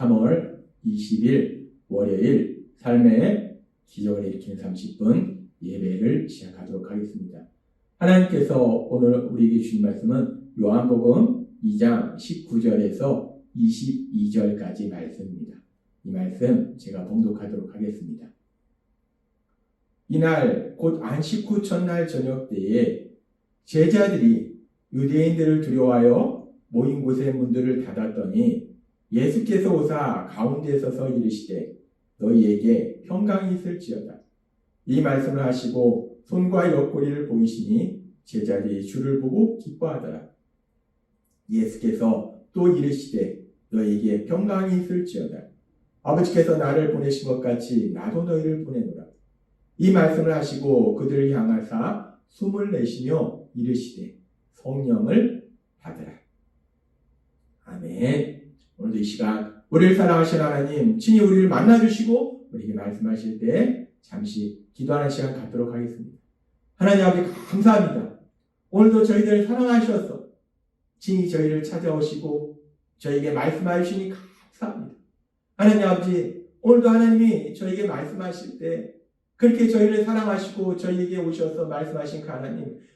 3월 20일 월요일 삶의 기적을 일으키는 30분 예배를 시작하도록 하겠습니다. 하나님께서 오늘 우리에게 주신 말씀은 요한복음 2장 19절에서 22절까지 말씀입니다. 이 말씀 제가 봉독하도록 하겠습니다. 이날 곧 안식 후 첫날 저녁 때에 제자들이 유대인들을 두려워하여 모인 곳의 문들을 닫았더니 예수께서 오사 가운데 서서 이르시되 너희에게 평강이 있을지어다. 이 말씀을 하시고 손과 옆구리를 보이시니 제자들이 주를 보고 기뻐하더라. 예수께서 또 이르시되 너희에게 평강이 있을지어다. 아버지께서 나를 보내신 것 같이 나도 너희를 보내노라. 이 말씀을 하시고 그들을 향하사 숨을 내쉬며 이르시되 성령을 받으라. 아멘. 오늘도 이 시간 우리를 사랑하시는 하나님 친히 우리를 만나주시고 우리에게 말씀하실 때 잠시 기도하는 시간 갖도록 하겠습니다. 하나님 아버지 감사합니다. 오늘도 저희들을 사랑하셔서 친히 저희를 찾아오시고 저희에게 말씀해 주시니 감사합니다. 하나님 아버지 오늘도 하나님이 저희에게 말씀하실 때 그렇게 저희를 사랑하시고 저희에게 오셔서 말씀하신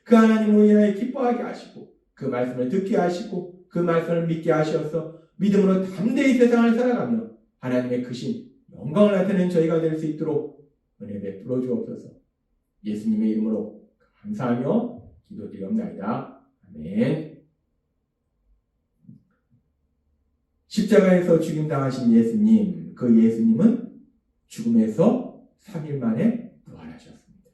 그 하나님으로 인하여 기뻐하게 하시고 그 말씀을 듣게 하시고 그 말씀을 믿게 하셔서 믿음으로 담대히 세상을 살아가며 하나님의 크신 영광을 나타내는 저희가 될 수 있도록 은혜 베풀어 주옵소서. 예수님의 이름으로 감사하며 기도드리옵나이다. 아멘. 십자가에서 죽임당하신 예수님, 그 예수님은 죽음에서 3일 만에 부활하셨습니다.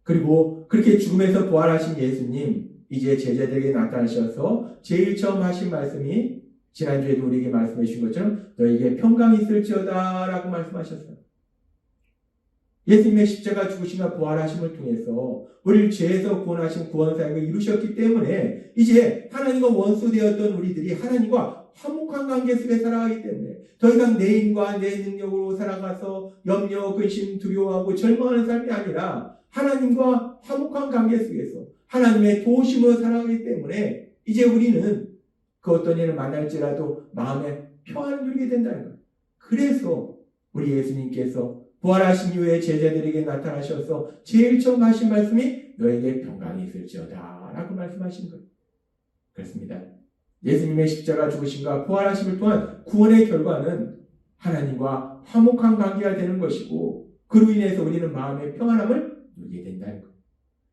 그리고 그렇게 죽음에서 부활하신 예수님, 이제 제자들에게 나타나셔서 제일 처음 하신 말씀이 지난주에도 우리에게 말씀해 주신 것처럼 너에게 평강이 있을지어다 라고 말씀하셨어요. 예수님의 십자가 죽으심과 부활하심을 통해서 우리를 죄에서 구원하신 구원사역을 이루셨기 때문에 이제 하나님과 원수되었던 우리들이 하나님과 화목한 관계 속에 살아가기 때문에 더 이상 내 힘과 내 능력으로 살아가서 염려, 근심, 두려워하고 절망하는 삶이 아니라 하나님과 화목한 관계 속에서 하나님의 도우심으로 살아가기 때문에 이제 우리는 그 어떤 일을 만날지라도 마음에 평안을 누리게 된다는 거예요. 그래서 우리 예수님께서 부활하신 이후에 제자들에게 나타나셔서 제일 처음 하신 말씀이 너에게 평강이 있을지어다 라고 말씀하신 거예요. 그렇습니다. 예수님의 십자가 죽으심과 부활하심을 통한 구원의 결과는 하나님과 화목한 관계가 되는 것이고 그로 인해서 우리는 마음의 평안함을 누리게 된다는 거예요.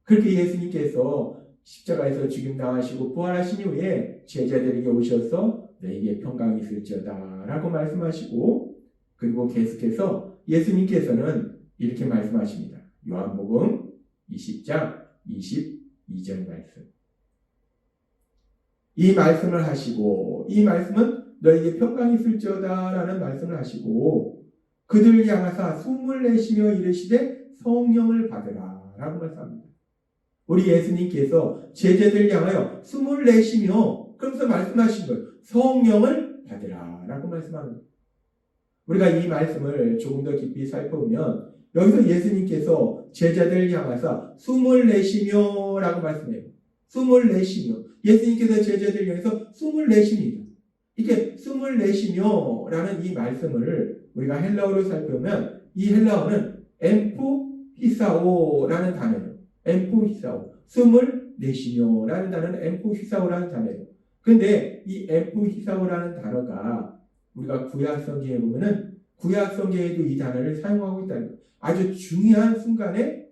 그렇게 예수님께서 십자가에서 죽임당하시고 부활하신 이후에 제자들에게 오셔서 너에게 평강이 있을지어다 라고 말씀하시고 그리고 계속해서 예수님께서는 이렇게 말씀하십니다. 요한복음 20장 22절 말씀. 이 말씀을 하시고 이 말씀은 너에게 평강이 있을지어다 라는 말씀을 하시고 그들을 향하사 숨을 내쉬며 이르시되 성령을 받으라 라고 말씀합니다. 우리 예수님께서 제자들을 향하여 숨을 내쉬며 그러면서 말씀하신 거예요. 성령을 받으라 라고 말씀하는 거예요. 우리가 이 말씀을 조금 더 깊이 살펴보면 여기서 예수님께서 제자들을 향해서 숨을 내쉬며 라고 말씀해요. 숨을 내쉬며 예수님께서 제자들을 향해서 숨을 내쉽니다. 이렇게 숨을 내쉬며 라는 이 말씀을 우리가 헬라어로 살펴보면 이 헬라어는 엠푸히사오 라는 단어예요. 엠푸히사오 숨을 내쉬며 라는 단어는 엠푸히사오 라는 단어예요. 근데 이 엠푸히사오 라는 단어가 우리가 구약 성경에 보면은 구약 성경에도 이 단어를 사용하고 있다는 거예요. 아주 중요한 순간에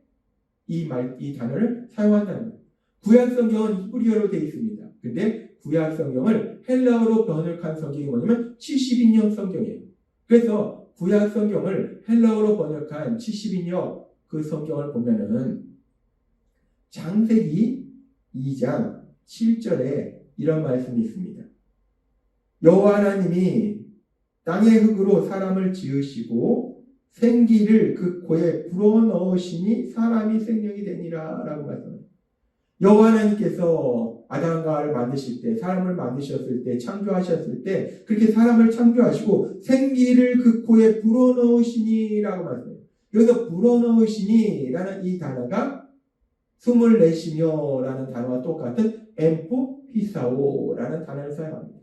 이 단어를 사용한다는 거예요. 구약 성경은 히브리어로 되어 있습니다. 근데 구약 성경을 헬라어로 번역한 성경이 뭐냐면 70인역 성경이에요. 그래서 구약 성경을 헬라어로 번역한 70인역 그 성경을 보면은 창세기 2장 7절에 이런 말씀이 있습니다. 여호와 하나님이 땅의 흙으로 사람을 지으시고 생기를 그 코에 불어넣으시니 사람이 생명이 되니라 라고 말씀합니다. 여호와 하나님께서 아담과 하와를 만드실 때 사람을 만드셨을 때 창조하셨을 때 그렇게 사람을 창조하시고 생기를 그 코에 불어넣으시니 라고 말씀해요. 여기서 불어넣으시니 라는 이 단어가 숨을 내쉬며 라는 단어와 똑같은 엠푸히사오 라는 단어를 사용합니다.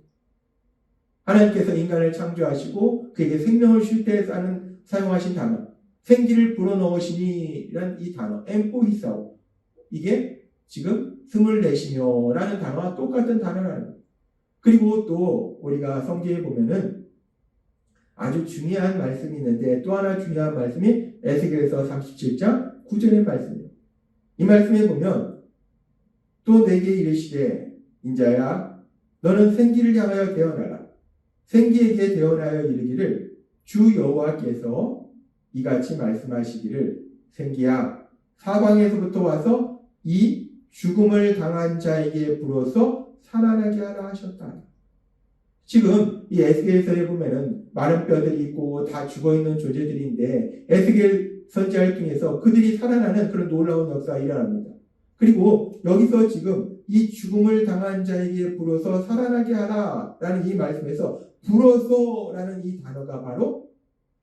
하나님께서 인간을 창조하시고 그에게 생명을 쉴 때 사용하신 단어, 생기를 불어넣으시니라는 이 단어, 엠포히사오. 이게 지금 숨을 내쉬며 라는 단어와 똑같은 단어라는 거예요. 그리고 또 우리가 성경에 보면은 아주 중요한 말씀이 있는데 또 하나 중요한 말씀이 에스겔서 37장 9절의 말씀이에요. 이 말씀에 보면 또 내게 이르시되 인자야 너는 생기를 향하여 대언하라. 생기에게 대언하여 이르기를 주 여호와께서 이같이 말씀하시기를 생기야 사방에서부터 와서 이 죽음을 당한 자에게 불어서 살아나게 하라 하셨다. 지금 이 에스겔서에 보면은 마른 뼈들이 있고 다 죽어있는 존재들인데 에스겔 선지자를 통해서 그들이 살아나는 그런 놀라운 역사가 일어납니다. 그리고 여기서 지금 이 죽음을 당한 자에게 불어서 살아나게 하라 라는 이 말씀에서 불어서라는 이 단어가 바로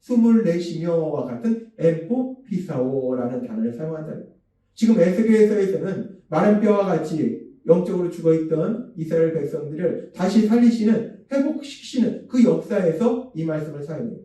숨을 내쉬며와 같은 엠포피사오라는 단어를 사용한다는 거예요. 지금 에스겔서에서는 마른 뼈와 같이 영적으로 죽어있던 이스라엘 백성들을 다시 살리시는 회복시키시는 그 역사에서 이 말씀을 사용해요.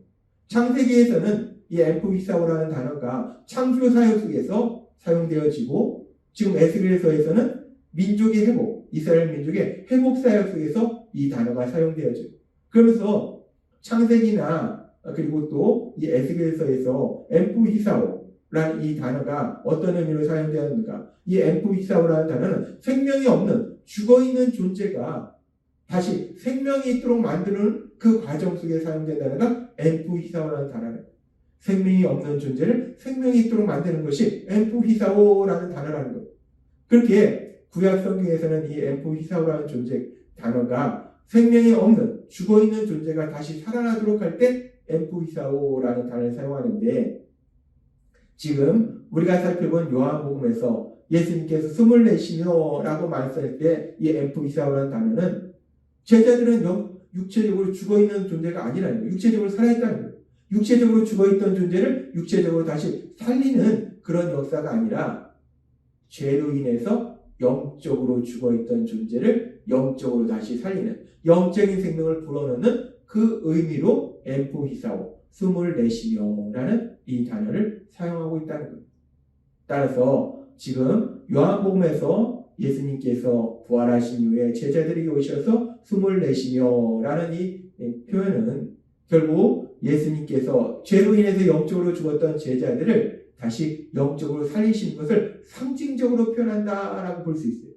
창세기에서는 이 엠포히사오라는 단어가 창조 사역 속에서 사용되어지고 지금 에스겔서에서는 민족의 회복, 이스라엘 민족의 회복 사역 속에서 이 단어가 사용되어져요. 그러면서 창세기나 그리고 또 이 에스겔서에서 엠포히사오라는 이 단어가 어떤 의미로 사용되었는가? 이 엠포히사오라는 단어는 생명이 없는 죽어있는 존재가 다시 생명이 있도록 만드는 그 과정 속에 사용된다는 건 엠포히사오라는 단어는 생명이 없는 존재를 생명이 있도록 만드는 것이 엠포히사오라는 단어라는 거예요. 그렇게 구약 성경에서는 이 엠포히사오라는 존재 단어가 생명이 없는 죽어있는 존재가 다시 살아나도록 할 때 엠포히사오라는 단어를 사용하는데 지금 우리가 살펴본 요한복음에서 예수님께서 숨을 내쉬며 라고 말씀할 때 이 엠포히사오라는 단어는 제자들은 육체적으로 죽어있는 존재가 아니라는 거예요. 육체적으로 살아있다는 거예요. 육체적으로 죽어있던 존재를 육체적으로 다시 살리는 그런 역사가 아니라 죄로 인해서 영적으로 죽어있던 존재를 영적으로 다시 살리는 영적인 생명을 불어넣는 그 의미로 엠포히사오, 숨을 내쉬며 라는 이 단어를 사용하고 있다는 거예요. 따라서 지금 요한복음에서 예수님께서 부활하신 이후에 제자들에게 오셔서 숨을 내쉬며 라는 이 표현은 결국 예수님께서 죄로 인해서 영적으로 죽었던 제자들을 다시 영적으로 살리신 것을 상징적으로 표현한다라고 볼 수 있어요.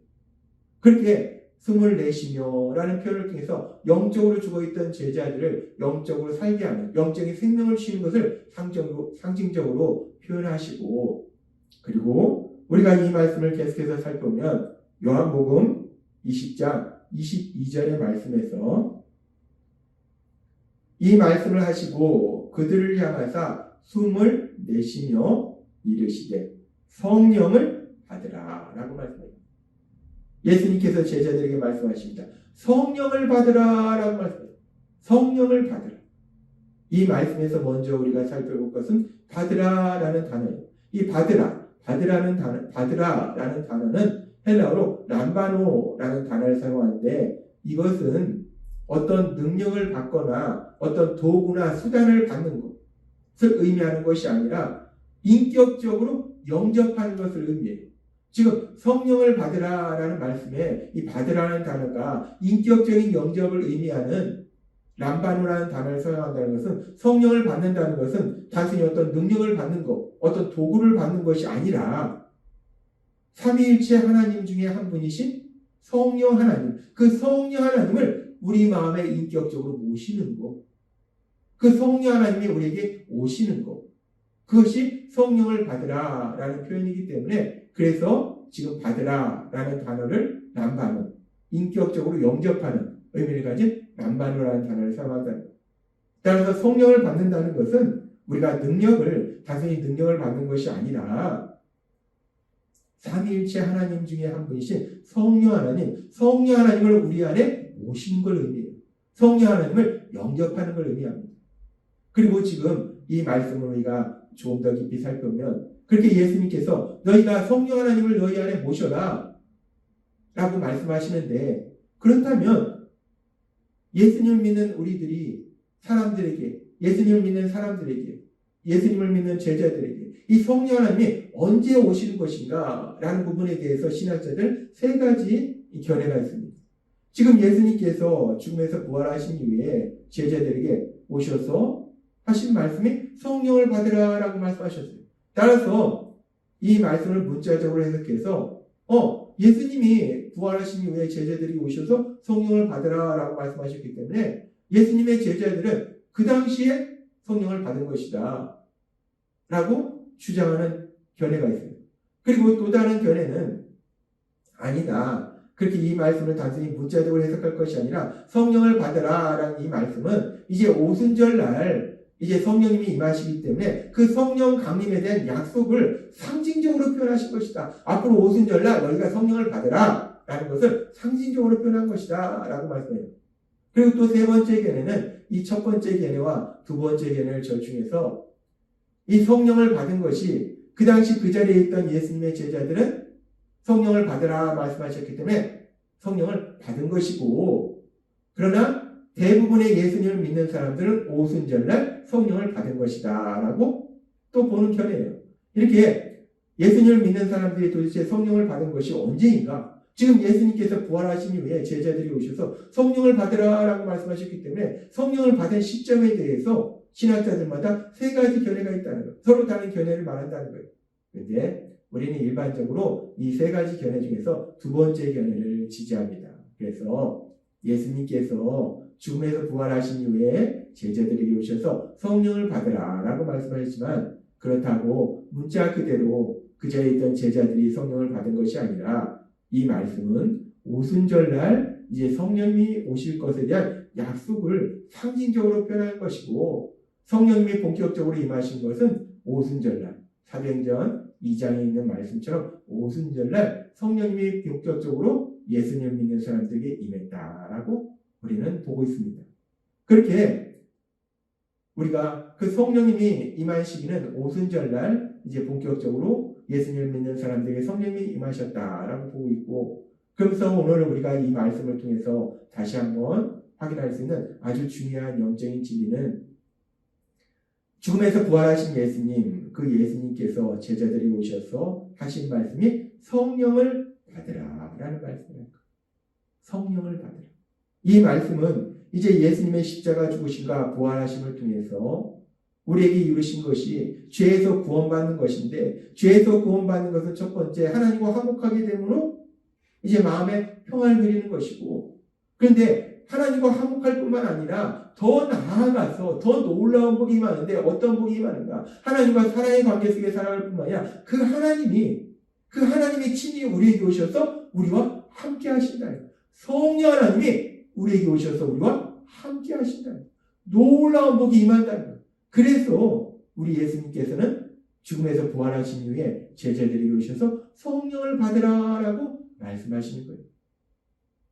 그렇게 숨을 내쉬며 라는 표현을 통해서 영적으로 죽어있던 제자들을 영적으로 살게 하는 영적인 생명을 주시는 것을 상징적으로 표현하시고 그리고 우리가 이 말씀을 계속해서 살펴보면 요한복음 20장 22절의 말씀에서 이 말씀을 하시고 그들을 향하사 숨을 내쉬며 이르시되 성령을 받으라 라고 말씀합니다. 예수님께서 제자들에게 말씀하십니다. 성령을 받으라 라고 말씀합니다. 성령을 받으라. 이 말씀에서 먼저 우리가 살펴볼 것은 받으라 라는 단어예요. 이 받으라는 단어는 헬라어로 람바노라는 단어를 사용하는데 이것은 어떤 능력을 받거나 어떤 도구나 수단을 받는 것을 의미하는 것이 아니라 인격적으로 영접하는 것을 의미해요. 지금 성령을 받으라라는 말씀에 이 받으라는 단어가 인격적인 영접을 의미하는 람바노라는 단어를 사용한다는 것은 성령을 받는다는 것은 단순히 어떤 능력을 받는 것, 어떤 도구를 받는 것이 아니라 삼위일체 하나님 중에 한 분이신 성령 하나님, 그 성령 하나님을 우리 마음에 인격적으로 모시는 것, 그 성령 하나님이 우리에게 오시는 것, 그것이 성령을 받으라라는 표현이기 때문에 그래서 지금 받으라라는 단어를 람바노, 인격적으로 영접하는 의미를 가진 람바노라는 단어를 사용한다는 거예요. 따라서 성령을 받는다는 것은 우리가 단순히 능력을 받는 것이 아니라 삼위일체 하나님 중에 한 분이신 성령 하나님을 우리 안에 모시는 걸 의미해요. 성령 하나님을 영접하는 걸 의미합니다. 그리고 지금 이 말씀을 우리가 조금 더 깊이 살펴보면 그렇게 예수님께서 너희가 성령 하나님을 너희 안에 모셔라 라고 말씀하시는데 그렇다면 예수님을 믿는 우리들이 사람들에게, 예수님을 믿는 사람들에게, 예수님을 믿는 제자들에게 이 성령 하나님이 언제 오시는 것인가 라는 부분에 대해서 신학자들 세 가지 견해가 있습니다. 지금 예수님께서 죽음에서 부활하신 이후에 제자들에게 오셔서 하신 말씀이 성령을 받으라 라고 말씀하셨어요. 따라서 이 말씀을 문자적으로 해석해서 예수님이 부활하신 이후에 제자들이 오셔서 성령을 받으라 라고 말씀하셨기 때문에 예수님의 제자들은 그 당시에 성령을 받은 것이다 라고 주장하는 견해가 있습니다. 그리고 또 다른 견해는 아니다. 그렇게 이 말씀을 단순히 문자적으로 해석할 것이 아니라 성령을 받으라 라는 이 말씀은 이제 오순절날 이제 성령님이 임하시기 때문에 그 성령 강림에 대한 약속을 상징적으로 표현하신 것이다. 앞으로 오순절날 너희가 성령을 받으라 라는 것을 상징적으로 표현한 것이다 라고 말씀해요. 그리고 또 세 번째 견해는 이 첫 번째 견해와 두 번째 견해를 절충해서 이 성령을 받은 것이 그 당시 그 자리에 있던 예수님의 제자들은 성령을 받으라 말씀하셨기 때문에 성령을 받은 것이고, 그러나 대부분의 예수님을 믿는 사람들은 오순절날 성령을 받은 것이다 라고 또 보는 견해예요. 이렇게 예수님을 믿는 사람들이 도대체 성령을 받은 것이 언제인가? 지금 예수님께서 부활하신 이후에 제자들이 오셔서 성령을 받으라 라고 말씀하셨기 때문에 성령을 받은 시점에 대해서 신학자들마다 세 가지 견해가 있다는 거예요. 서로 다른 견해를 말한다는 거예요. 그런데 우리는 일반적으로 이 세 가지 견해 중에서 두 번째 견해를 지지합니다. 그래서 예수님께서 죽음에서 부활하신 이후에 제자들에게 오셔서 성령을 받으라 라고 말씀하셨지만, 그렇다고 문자 그대로 그 자리에 있던 제자들이 성령을 받은 것이 아니라 이 말씀은 오순절날 이제 성령님이 오실 것에 대한 약속을 상징적으로 표현한 것이고, 성령님이 본격적으로 임하신 것은 오순절날, 사도행전 2장에 있는 말씀처럼 오순절날 성령님이 본격적으로 예수님을 믿는 사람들에게 임했다라고 우리는 보고 있습니다. 그렇게 우리가 그 성령님이 임한 시기는 오순절날 이제 본격적으로 예수님을 믿는 사람들에게 성령님이 임하셨다라고 보고 있고, 그래서 오늘 우리가 이 말씀을 통해서 다시 한번 확인할 수 있는 아주 중요한 영적인 진리는 죽음에서 부활하신 예수님, 그 예수님께서 제자들이 오셔서 하신 말씀이 성령을 받으라 라는 말씀입니다. 성령을 받으라. 이 말씀은 이제 예수님의 십자가 죽으심과 부활하심을 통해서 우리에게 이루신 것이 죄에서 구원받는 것인데, 죄에서 구원받는 것은 첫 번째 하나님과 화목하게 되므로 이제 마음에 평안을 누리는 것이고, 그런데 하나님과 화목할 뿐만 아니라 더 나아가서 더 놀라운 복이 많은데, 어떤 복이 많은가? 하나님과 사랑의 관계 속에 살아갈 뿐만 아니라 그 하나님이 친히 우리에게 오셔서 우리와 함께 하신다. 성령 하나님이 우리에게 오셔서 우리와 함께 하신다. 놀라운 복이 임한다는 거예요. 그래서 우리 예수님께서는 죽음에서 부활하신 이후에 제자들에게 오셔서 성령을 받으라라고 말씀하시는 거예요.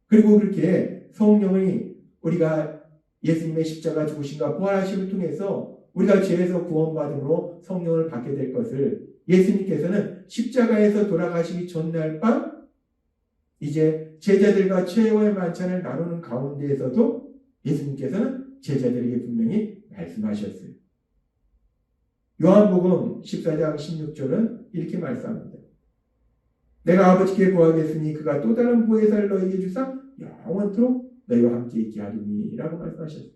그리고 그렇게 성령이 우리가 예수님의 십자가 죽으심과 부활하심을 통해서 우리가 죄에서 구원받음으로 성령을 받게 될 것을 예수님께서는 십자가에서 돌아가시기 전날 밤 이제 제자들과 최후의 만찬을 나누는 가운데에서도 예수님께서는 제자들에게 분명히 말씀하셨어요. 요한복음 14장 16절은 이렇게 말씀합니다. 내가 아버지께 구하겠으니 그가 또 다른 보혜사를 너희에게 주사 영원토록 너희와 함께 있게 하리니 라고 말씀하셨어요.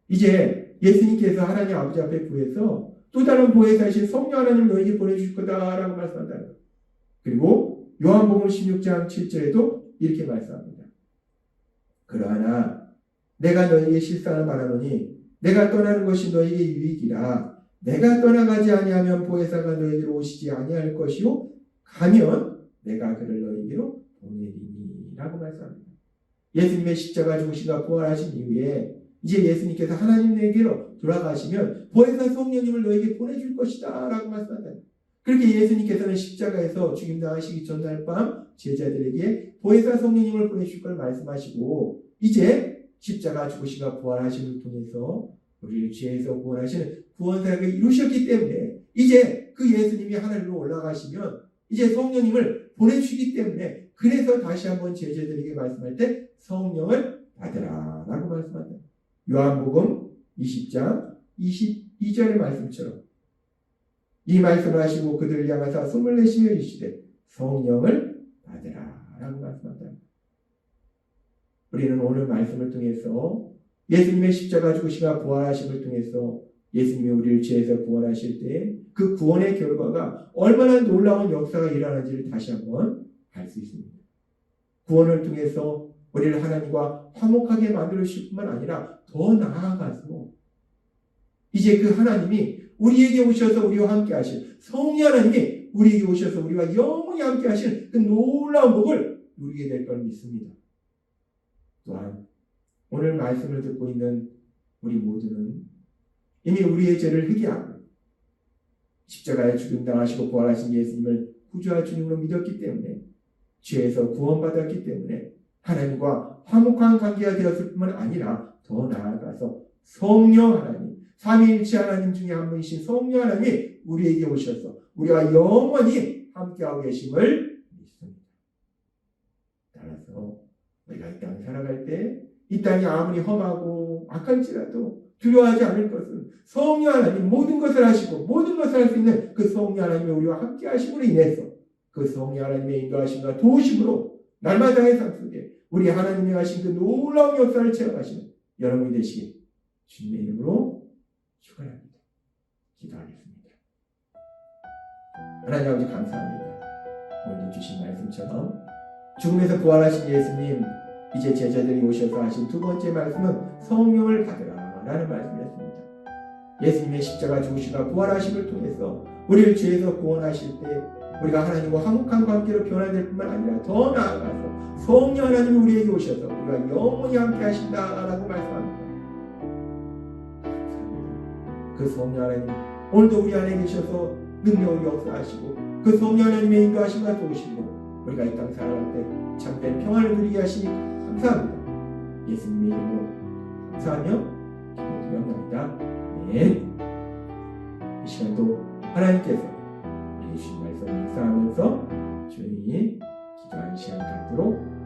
이제 예수님께서 하나님 아버지 앞에 구해서 또 다른 보혜사이신 성령 하나님을 너희에게 보내주실 거다라고 말씀한다는 거예요. 그리고 요한복음 16장 7절에도 이렇게 말씀합니다. 그러나 내가 너희에게 실상을 말하노니 내가 떠나는 것이 너희에게 유익이라. 내가 떠나가지 아니하면 보혜사가 너희에게로 오시지 아니할 것이요 가면 내가 그를 너희에게로 보내리니 라고 말씀합니다. 예수님의 십자가 죽으시고 부활하신 이후에 이제 예수님께서 하나님에게로 돌아가시면 보혜사 성령님을 너희에게 보내줄 것이다 라고 말씀한다. 그렇게 예수님께서는 십자가에서 죽임당하시기 전날 밤 제자들에게 보혜사 성령님을 보내줄 걸 말씀하시고, 이제 십자가 죽으시고 부활하심을 통해서 우리를 죄에서 구원하시는 구원사역을 이루셨기 때문에 이제 그 예수님이 하늘로 올라가시면 이제 성령님을 보내주시기 때문에, 그래서 다시 한번 제자들에게 말씀할 때 성령을 받으라 라고 말씀한다. 요한복음 20장 22절의 말씀처럼 이 말씀을 하시고 그들을 향하사 숨을 내쉬며 이르시되 성령을 받으라 라고 말씀한다. 우리는 오늘 말씀을 통해서 예수님의 십자가 죽으시고 부활하심을 통해서 예수님이 우리를 죄에서 구원하실 때 그 구원의 결과가 얼마나 놀라운 역사가 일어나는지를 다시 한번 알 수 있습니다. 구원을 통해서 우리를 하나님과 화목하게 만들어 주실 뿐만 아니라 더 나아가서 이제 그 하나님이 우리에게 오셔서 우리와 함께 하실 성령 하나님이 우리에게 오셔서 우리와 영원히 함께 하실 그 놀라운 복을 누리게 될 걸 믿습니다. 또한 오늘 말씀을 듣고 있는 우리 모두는 이미 우리의 죄를 회개하고 십자가에 죽임당하시고 부활하신 예수님을 구주와 주님으로 믿었기 때문에 죄에서 구원받았기 때문에 하나님과 화목한 관계가 되었을 뿐만 아니라 더 나아가서 성령 하나님, 삼위일체 하나님 중에 한 분이신 성령 하나님이 우리에게 오셔서 우리와 영원히 함께하고 계심을 믿습니다. 따라서 우리가 이 땅에 살아갈 때 이 땅이 아무리 험하고 악할지라도 두려워하지 않을 것은 성령 하나님 모든 것을 하시고 모든 것을 할 수 있는 그 성령 하나님이 우리와 함께 하심으로 인해서 그 성령 하나님의 인도하심과 도우심으로 날마다의 삶 속에 우리 하나님이 하신 그 놀라운 역사를 체험하시는 여러분이 되시길 주님의 이름으로 축원합니다. 기도하겠습니다. 하나님 아버지 감사합니다. 오늘도 주신 말씀처럼 죽음에서 부활하신 예수님 이제 제자들이 오셔서 하신 두 번째 말씀은 성령을 받으라 라는 말씀이었습니다. 예수님의 십자가 죽으시고 부활하심을 통해서 우리를 죄에서 구원하실 때 우리가 하나님과 화목한 관계로 변화될 뿐만 아니라 더 나아가서 성령 하나님이 우리에게 오셔서 우리가 영원히 함께 하신다라고 말씀합니다. 감사합니다. 그 성령 하나님 오늘도 우리 안에 계셔서 능력을 역사하시고 그 성령 하나님의 인도하심과 도우심으로 우리가 이 땅 살아갈 때 참된 평안을 누리게 하시니 감사합니다. 예수님의 이름으로 감사하며 기도드립니다. 아멘. 이 시간도 하나님께서 우리 주신 말씀 묵상하면서 조용히 기도하는 시간 갖도록